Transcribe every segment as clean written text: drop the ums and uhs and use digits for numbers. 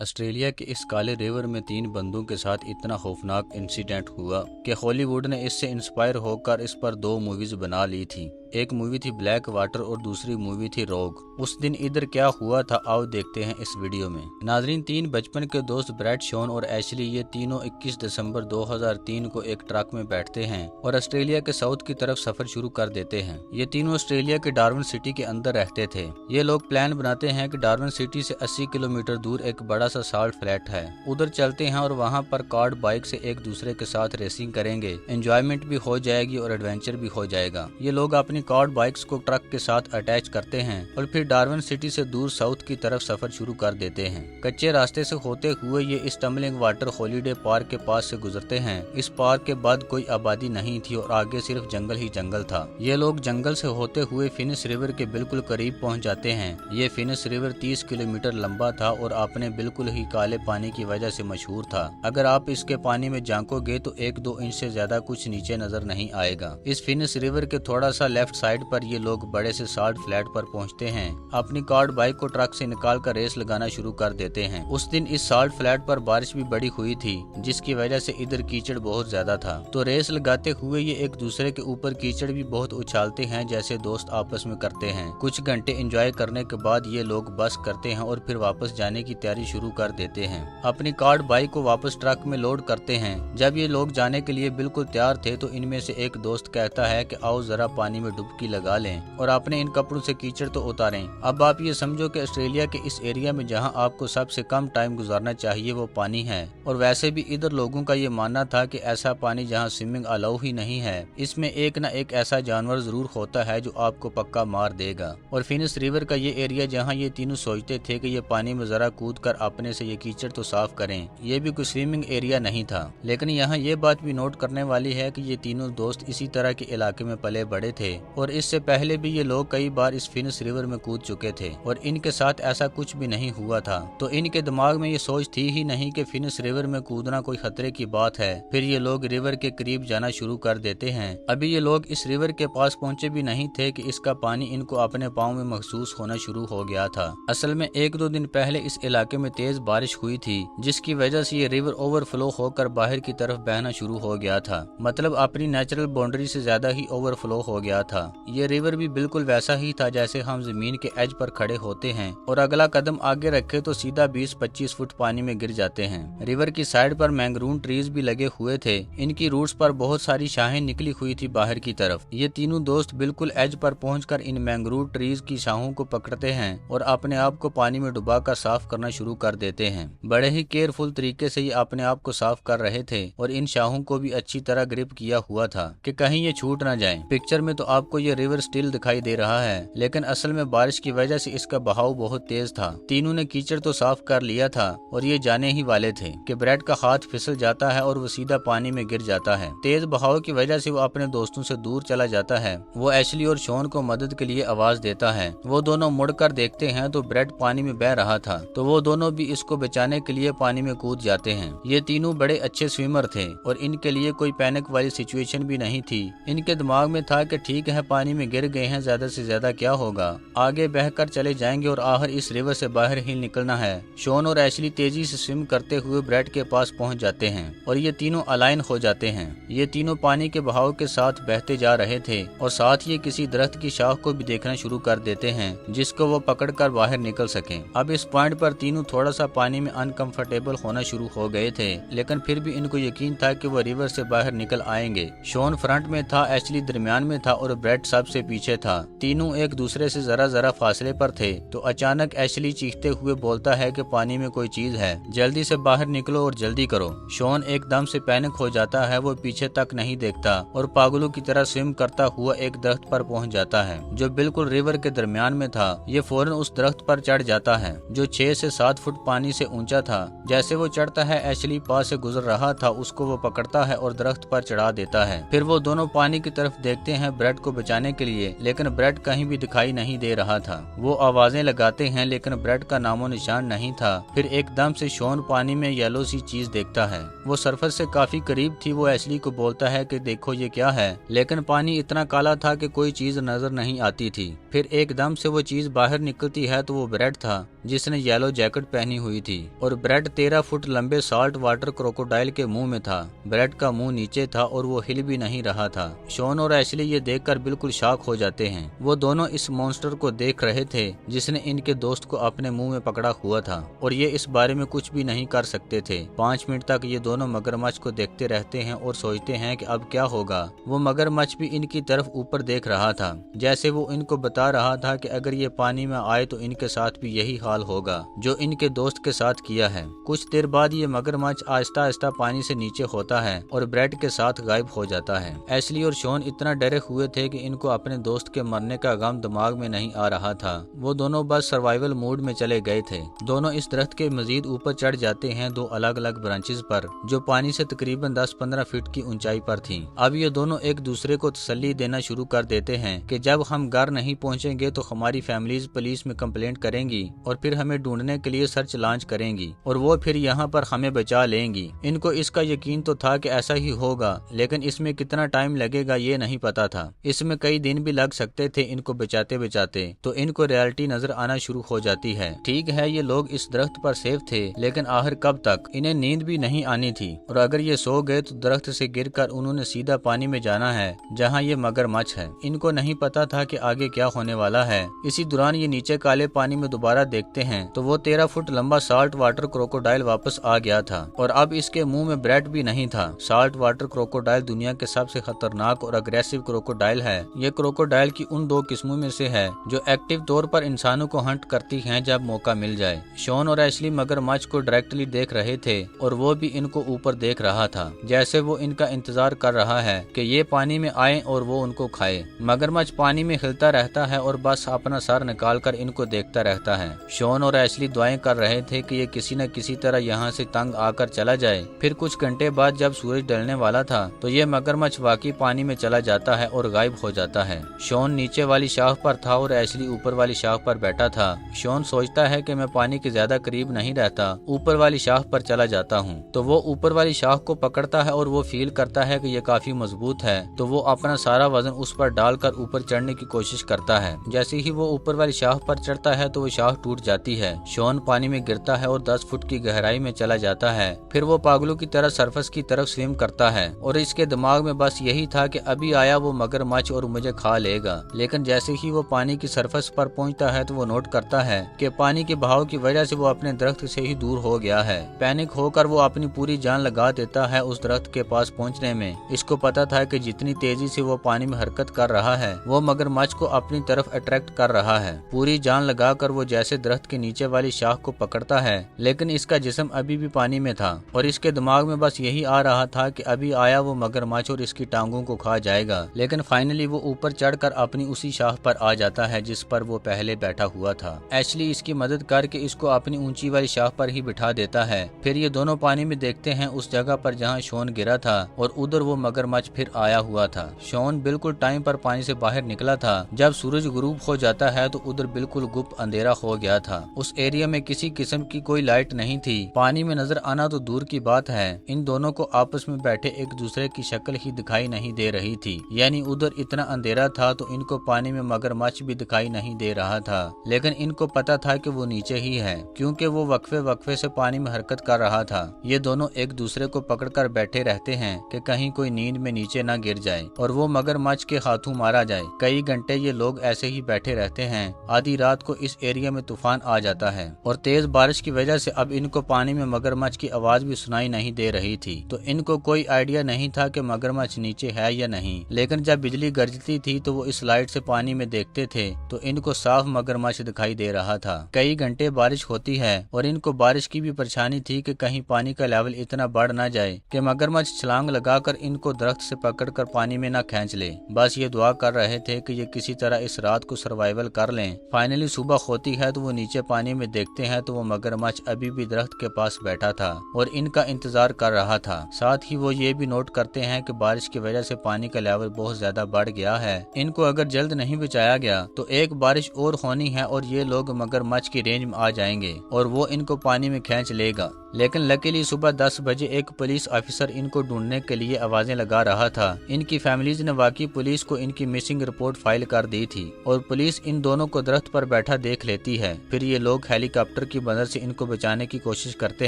Australia के इस काले रिवर में 3 बंदों के साथ इतना खौफनाक इंसिडेंट हुआ कि हॉलीवुड ने इससे इंस्पायर होकर इस पर 2 मूवीज बना ली थी। एक मूवी थी ब्लैक वाटर और दूसरी मूवी थी रोग। उस दिन इधर क्या हुआ था, आओ देखते हैं इस वीडियो में। नाजरीन, 3 बचपन के दोस्त ब्रैड, शॉन और एशली, ये तीनों 21 दिसंबर 2003 को एक ट्रक में बैठते हैं और ऑस्ट्रेलिया के साउथ की तरफ सफर शुरू कर देते हैं। ये तीनों ऑस्ट्रेलिया के डार्विन सिटी के अंदर रहते थे। ये लोग प्लान बनाते हैं कि डार्विन सिटी से 80 किलोमीटर दूर एक बड़ा सा साल्ट फ्लैट है, उधर चलते हैं और वहाँ पर कार्ड बाइक से एक दूसरे के साथ रेसिंग करेंगे। एंजॉयमेंट भी हो जाएगी और एडवेंचर भी हो जाएगा। ये लोग अपनी कार्ड बाइक्स को ट्रक के साथ अटैच करते हैं और फिर डार्विन सिटी से दूर साउथ की तरफ सफर शुरू कर देते हैं। कच्चे रास्ते से होते हुए ये इस टम्बलिंग वाटर हॉलीडे पार्क के पास से गुजरते हैं। इस पार्क के बाद कोई आबादी नहीं थी और आगे सिर्फ जंगल ही जंगल था। ये लोग जंगल से होते हुए फिनिश रिवर के बिल्कुल करीब पहुंच जाते हैं। ये फिनिश रिवर 30 किलोमीटर लंबा था और अपने बिल्कुल ही काले पानी की वजह से मशहूर था। अगर आप इसके पानी में झांकोगे तो 1-2 इंच से ज्यादा कुछ नीचे नजर नहीं आएगा। इस फिनिश रिवर के थोड़ा सा लेफ्ट साइड पर ये लोग बड़े से साल्ट फ्लैट पर पहुंचते हैं। अपनी कार्ड बाइक को ट्रक से निकाल कर रेस लगाना शुरू कर देते हैं। उस दिन इस साल्ट फ्लैट पर बारिश भी बड़ी हुई थी, जिसकी वजह से इधर कीचड़ बहुत ज्यादा था। तो रेस लगाते हुए ये एक दूसरे के ऊपर कीचड़ भी बहुत उछालते हैं, जैसे दोस्त आपस में करते हैं। कुछ घंटे एंजॉय करने के बाद ये लोग बस करते हैं और फिर वापस जाने की तैयारी शुरू कर देते हैं। अपनी कार्ड बाइक को वापस ट्रक में लोड करते हैं। जब ये लोग जाने के लिए बिल्कुल तैयार थे तो इनमें से एक दोस्त कहता है कि आओ जरा पानी में डुबकी लगा लें और अपने इन कपड़ों से कीचड़ तो उतारें। अब आप ये समझो कि ऑस्ट्रेलिया के इस एरिया में जहां आपको सबसे कम टाइम गुजारना चाहिए वो पानी है, और वैसे भी इधर लोगों का ये मानना था कि ऐसा पानी जहां स्विमिंग अलाउ ही नहीं है, इसमें एक न एक ऐसा जानवर जरूर होता है जो आपको पक्का मार देगा। और फिनिश रिवर का ये एरिया जहाँ ये तीनों सोचते थे कि ये पानी में जरा कूद कर अपने से ये कीचड़ तो साफ करें, ये भी कोई स्विमिंग एरिया नहीं था। लेकिन यहाँ ये बात भी नोट करने वाली है कि ये तीनों दोस्त इसी तरह के इलाके में पले बड़े थे और इससे पहले भी ये लोग कई बार इस फिनिश रिवर में कूद चुके थे और इनके साथ ऐसा कुछ भी नहीं हुआ था। तो इनके दिमाग में ये सोच थी ही नहीं कि फिनिश रिवर में कूदना कोई खतरे की बात है। फिर ये लोग रिवर के करीब जाना शुरू कर देते हैं। अभी ये लोग इस रिवर के पास पहुंचे भी नहीं थे कि इसका पानी इनको अपने पाँव में महसूस होना शुरू हो गया था। असल में 1-2 दिन पहले इस इलाके में तेज बारिश हुई थी, जिसकी वजह से ये रिवर ओवरफ्लो होकर बाहर की तरफ बहना शुरू हो गया था। मतलब अपनी नेचुरल बाउंड्री से ज्यादा ही ओवरफ्लो हो गया था। ये रिवर भी बिल्कुल वैसा ही था जैसे हम जमीन के एज पर खड़े होते हैं और अगला कदम आगे रखे तो सीधा 20-25 फुट पानी में गिर जाते हैं। रिवर की साइड पर मैंग्रोव ट्रीज भी लगे हुए थे। इनकी रूट्स पर बहुत सारी शाखें निकली हुई थी बाहर की तरफ। ये तीनों दोस्त बिल्कुल एज पर पहुंचकर इन मैंग्रोव ट्रीज की शाखों को पकड़ते हैं और अपने आप को पानी में डुबाकर साफ करना शुरू कर देते हैं। बड़े ही केयरफुल तरीके से ये अपने आप को साफ कर रहे थे और इन शाखों को भी अच्छी तरह ग्रिप किया हुआ था कि कहीं ये छूट ना जाए। पिक्चर में तो आपको ये रिवर स्टिल दिखाई दे रहा है, लेकिन असल में बारिश की वजह से इसका बहाव बहुत तेज था। तीनों ने कीचड़ तो साफ कर लिया था और ये जाने ही वाले थे कि ब्रैड का हाथ फिसल जाता है और वो सीधा पानी में गिर जाता है। तेज बहाव की वजह से वो अपने दोस्तों से दूर चला जाता है। वो एशली और शॉन को मदद के लिए आवाज देता है। वो दोनों मुड़कर देखते हैं तो ब्रैड पानी में बह रहा था, तो वो दोनों भी इसको बचाने के लिए पानी में कूद जाते हैं। ये तीनों बड़े अच्छे स्विमर थे और इनके लिए कोई पैनिक वाली सिचुएशन भी नहीं थी। इनके दिमाग में था कि ठीक है, पानी में गिर गए हैं, ज्यादा से ज्यादा क्या होगा, आगे बहकर चले जाएंगे और आखिर इस रिवर से बाहर ही निकलना है। शॉन और एशली तेजी से स्विम करते हुए ब्रैड के पास पहुंच जाते हैं और ये तीनों अलाइन हो जाते हैं। ये तीनों पानी के बहाव के साथ बहते जा रहे थे और साथ ही किसी दरख्त की शाख को भी देखना शुरू कर देते हैं जिसको वो पकड़कर बाहर निकल सके। अब इस पॉइंट पर तीनों थोड़ा सा पानी में अनकंफर्टेबल होना शुरू हो गए थे, लेकिन फिर भी इनको यकीन था कि वो रिवर से बाहर निकल आएंगे। शॉन फ्रंट में था, एशली दरमियान में था और ब्रैड सबसे पीछे था। तीनों एक दूसरे से जरा फासले पर थे। तो अचानक एशली चीखते हुए बोलता है कि पानी में कोई चीज है, जल्दी से बाहर निकलो और जल्दी करो। शॉन एकदम से पैनिक हो जाता है। वो पीछे तक नहीं देखता और पागलों की तरह स्विम करता हुआ एक दरख्त पर पहुंच जाता है जो बिल्कुल रिवर के दरमियान में था। ये फौरन उस दरख्त पर चढ़ जाता है जो 6 से 7 फुट पानी से ऊंचा था। जैसे वो चढ़ता है, एशली पास से गुजर रहा था, उसको वो पकड़ता है और दरख्त पर चढ़ा देता है। फिर वो दोनों पानी की तरफ देखते हैं ब्रैड को बचाने के लिए, लेकिन ब्रैड कहीं भी दिखाई नहीं दे रहा था। वो आवाजें लगाते हैं लेकिन ब्रैड का नामो निशान नहीं था। फिर एकदम से शॉन पानी में येलो सी चीज देखता है। वो सरफेस से काफी करीब थी। वो एशली को बोलता है कि देखो ये क्या है, लेकिन पानी इतना काला था कि कोई चीज नजर नहीं आती थी। फिर एकदम से वो चीज बाहर निकलती है तो वो ब्रैड था। जिसने येलो जैकेट पहनी हुई थी, और ब्रेड 13 फुट लंबे साल्ट वाटर क्रोकोडाइल के मुंह में था। ब्रेड का मुंह नीचे था और वो हिल भी नहीं रहा था। शॉन और एशली ये देखकर बिल्कुल शॉक हो जाते हैं। वो दोनों इस मॉन्स्टर को देख रहे थे जिसने इनके दोस्त को अपने मुंह में पकड़ा हुआ था, और ये इस बारे में कुछ भी नहीं कर सकते थे। 5 मिनट तक ये दोनों मगरमच्छ को देखते रहते हैं और सोचते हैं कि अब क्या होगा। वो मगरमच्छ भी इनकी तरफ ऊपर देख रहा था, जैसे वो इनको बता रहा था कि अगर ये पानी में आए तो इनके साथ भी यही हाल होगा जो इनके दोस्त के साथ किया है। कुछ देर बाद ये मगरमच्छ आहिस्ता आहिस्ता पानी से नीचे होता है और ब्रेड के साथ गायब हो जाता है। एशली और शॉन इतना डरे हुए थे कि इनको अपने दोस्त के मरने का गम दिमाग में नहीं आ रहा था। वो दोनों बस सर्वाइवल मूड में चले गए थे। दोनों इस दरख्त के मजीद ऊपर चढ़ जाते हैं, 2 अलग अलग ब्रांचेस पर, जो पानी से तकरीबन 10-15 फीट की ऊंचाई पर थी। अब ये दोनों एक दूसरे को तसल्ली देना शुरू कर देते हैं कि जब हम घर नहीं पहुंचेंगे तो हमारी फैमिलीज पुलिस में कंप्लेंट करेंगी और फिर हमें ढूंढने के लिए सर्च लॉन्च करेंगी और वो फिर यहाँ पर हमें बचा लेंगी। इनको इसका यकीन तो था कि ऐसा ही होगा, लेकिन इसमें कितना टाइम लगेगा ये नहीं पता था। इसमें कई दिन भी लग सकते थे इनको बचाते बचाते। तो इनको रियलिटी नजर आना शुरू हो जाती है। ठीक है, ये लोग इस दरख्त पर सेफ थे, लेकिन आखिर कब तक? इन्हें नींद भी नहीं आनी थी, और अगर ये सो गए तो दरख्त से गिरकर उन्होंने सीधा पानी में जाना है जहाँ ये मगरमच्छ है। इनको नहीं पता था कि आगे क्या होने वाला है। इसी दौरान ये नीचे काले पानी में दोबारा देखते हैं तो वो 13 फुट लंबा साल्ट वाटर क्रोकोडाइल वापस आ गया था, और अब इसके मुंह में ब्रेड भी नहीं था। साल्ट वाटर क्रोकोडाइल दुनिया के सबसे खतरनाक और अग्रेसिव क्रोकोडाइल है। ये क्रोकोडाइल की उन 2 किस्मों में से है जो एक्टिव तौर पर इंसानों को हंट करती हैं जब मौका मिल जाए। शॉन और एशली मगरमच्छ को डायरेक्टली देख रहे थे और वो भी इनको ऊपर देख रहा था, जैसे वो इनका इंतजार कर रहा है कि ये पानी में आए और वो उनको खाए। मगरमच्छ पानी में हिलता रहता है और बस अपना सर निकालकर इनको देखता रहता है। शॉन और एशली दुआएं कर रहे थे कि ये किसी न किसी तरह यहाँ से तंग आकर चला जाए। फिर कुछ घंटे बाद जब सूरज ढलने वाला था तो ये मगरमच्छ वाकई पानी में चला जाता है और गायब हो जाता है। शॉन नीचे वाली शाख पर था और एशली ऊपर वाली शाख पर बैठा था। शॉन सोचता है कि मैं पानी के ज्यादा करीब नहीं रहता, ऊपर वाली शाख पर चला जाता हूँ। तो वो ऊपर वाली शाख को पकड़ता है और वो फील करता है कि ये काफी मजबूत है, तो वो अपना सारा वजन उस पर डालकर ऊपर चढ़ने की कोशिश करता है। जैसे ही वो ऊपर वाली शाख पर चढ़ता है तो वो शाख टूट जाती है। शॉन पानी में गिरता है और 10 फुट की गहराई में चला जाता है। फिर वो पागलों की तरह सरफेस की तरफ स्विम करता है और इसके दिमाग में बस यही था कि अभी आया वो मगरमच्छ और मुझे खा लेगा। लेकिन जैसे ही वो पानी की सरफेस पर पहुंचता है तो वो नोट करता है कि पानी के बहाव की वजह से वो अपने दरख्त से ही दूर हो गया है। पैनिक होकर वो अपनी पूरी जान लगा देता है उस दरख्त के पास पहुंचने में। इसको पता था कि जितनी तेजी से वो पानी में हरकत कर रहा है वो मगरमच्छ को अपनी तरफ अट्रैक्ट कर रहा है। पूरी जान लगाकर वो जैसे दरख्त के नीचे वाली शाख को पकड़ता है, लेकिन इसका जिस्म अभी भी पानी में था और इसके दिमाग में बस यही आ रहा था कि अभी आया वो मगरमच्छ और इसकी टांगों को खा जाएगा। लेकिन फाइनली वो ऊपर चढ़कर अपनी उसी शाख पर आ जाता है जिस पर वो पहले बैठा हुआ था। एशली इसकी मदद करके इसको अपनी ऊंची वाली शाख पर ही बिठा देता है। फिर ये दोनों पानी में देखते हैं उस जगह पर जहाँ शॉन गिरा था और उधर वो मगरमच्छ फिर आया हुआ था। शॉन बिल्कुल टाइम पर पानी से बाहर निकला था। जब सूरज गुरूब हो जाता है तो उधर बिल्कुल गुप्त अंधेरा हो गया था। उस एरिया में किसी किस्म की कोई लाइट नहीं थी। पानी में नजर आना तो दूर की बात है, इन दोनों को आपस में बैठे एक दूसरे की शक्ल ही दिखाई नहीं दे रही थी। यानी उधर इतना अंधेरा था तो इनको पानी में मगरमच्छ भी दिखाई नहीं दे रहा था, लेकिन इनको पता था कि वो नीचे ही है, क्योंकि वो वक्फे वक्फे से पानी में हरकत कर रहा था। ये दोनों एक दूसरे को पकड़कर बैठे रहते हैं कि कहीं कोई नींद में नीचे न गिर जाए और वो मगरमच्छ के हाथों मारा जाए। कई घंटे ये लोग ऐसे ही बैठे रहते हैं। आधी रात को इस एरिया में तूफान आ जाता है और तेज बारिश की वजह से अब इनको पानी में मगरमच्छ की आवाज भी सुनाई नहीं दे रही थी। तो इनको कोई आइडिया नहीं था कि मगरमच्छ नीचे है या नहीं, लेकिन जब बिजली गरजती थी तो वो इस लाइट से पानी में देखते थे तो इनको साफ मगरमच्छ दिखाई दे रहा था। कई घंटे बारिश होती है और इनको बारिश की भी परेशानी थी कि कहीं पानी का लेवल इतना बढ़ ना जाए कि मगरमच्छ छलांग लगाकर इनको दरख्त से पकड़कर पानी में न खींच ले। बस ये दुआ कर रहे थे कि ये किसी तरह इस रात को सर्वाइवल कर लें। फाइनली सुबह होती है तो वो नीचे पानी में देखते हैं तो वो मगरमच्छ अभी भी दरख्त के पास बैठा था और इनका इंतजार कर रहा था। साथ ही वो ये भी नोट करते हैं कि बारिश की वजह से पानी का लेवल बहुत ज्यादा बढ़ गया है। इनको अगर जल्द नहीं बचाया गया तो एक बारिश और होनी है और ये लोग मगरमच्छ की रेंज में आ जाएंगे और वो इनको पानी में खींच लेगा। लेकिन लकीली सुबह 10 बजे एक पुलिस ऑफिसर इनको ढूंढने के लिए आवाजें लगा रहा था। इनकी फैमिलीज ने वाकई पुलिस को इनकी मिसिंग रिपोर्ट फाइल कर दी थी और पुलिस इन दोनों को दरख्त पर बैठा देख लेती है। फिर ये लोग हेलीकॉप्टर की मदद से इनको बचाने की कोशिश करते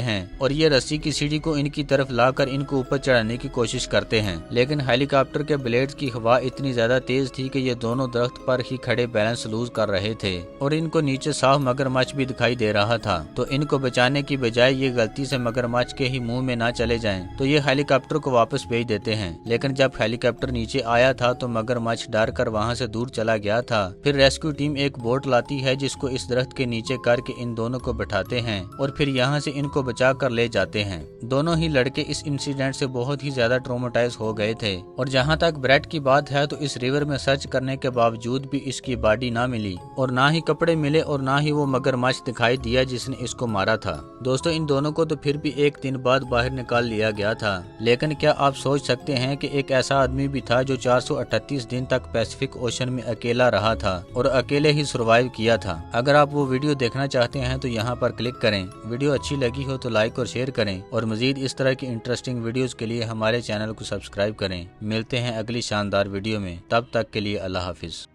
हैं और ये रस्सी की सीढ़ी को इनकी तरफ लाकर इनको ऊपर चढ़ाने की कोशिश करते हैं, लेकिन हेलीकॉप्टर के ब्लेड्स की हवा इतनी ज्यादा तेज थी कि ये दोनों दरख्त पर ही खड़े बैलेंस लूज कर रहे थे और इनको नीचे साफ मगरमच्छ भी दिखाई दे रहा था। तो इनको बचाने की बजाय ये गलती से मगरमच्छ के ही मुंह में ना चले जाएं, तो ये हेलीकॉप्टर को वापस भेज देते हैं। लेकिन जब हेलीकॉप्टर नीचे आया था तो मगरमच्छ डर कर वहाँ से दूर चला गया था। फिर रेस्क्यू टीम एक बोट लाती है जिसको इस दरख्त के नीचे करके इन दोनों को बैठाते हैं और फिर यहाँ से इनको बचा कर ले जाते हैं। दोनों ही लड़के इस इंसिडेंट से बहुत ही ज्यादा ट्रोमेटाइज हो गए थे और जहाँ तक ब्रेड की बात है तो इस रिवर में सर्च करने के बावजूद भी इसकी बॉडी ना मिली और ना ही कपड़े मिले और ना ही वो मगरमच्छ दिखाई दिया जिसने इसको मारा था। दोस्तों इन दोनों को तो फिर भी एक दिन बाद बाहर निकाल लिया गया था, लेकिन क्या आप सोच सकते हैं कि एक ऐसा आदमी भी था जो 438 दिन तक पैसिफिक ओशन में अकेला रहा था और अकेले ही सरवाइव किया था। अगर आप वो वीडियो देखना चाहते हैं तो यहाँ पर क्लिक करें। वीडियो अच्छी लगी हो तो लाइक और शेयर करें और मजीद इस तरह की इंटरेस्टिंग वीडियोस के लिए हमारे चैनल को सब्सक्राइब करें। मिलते हैं अगली शानदार वीडियो में, तब तक के लिए अल्लाह हाफिज।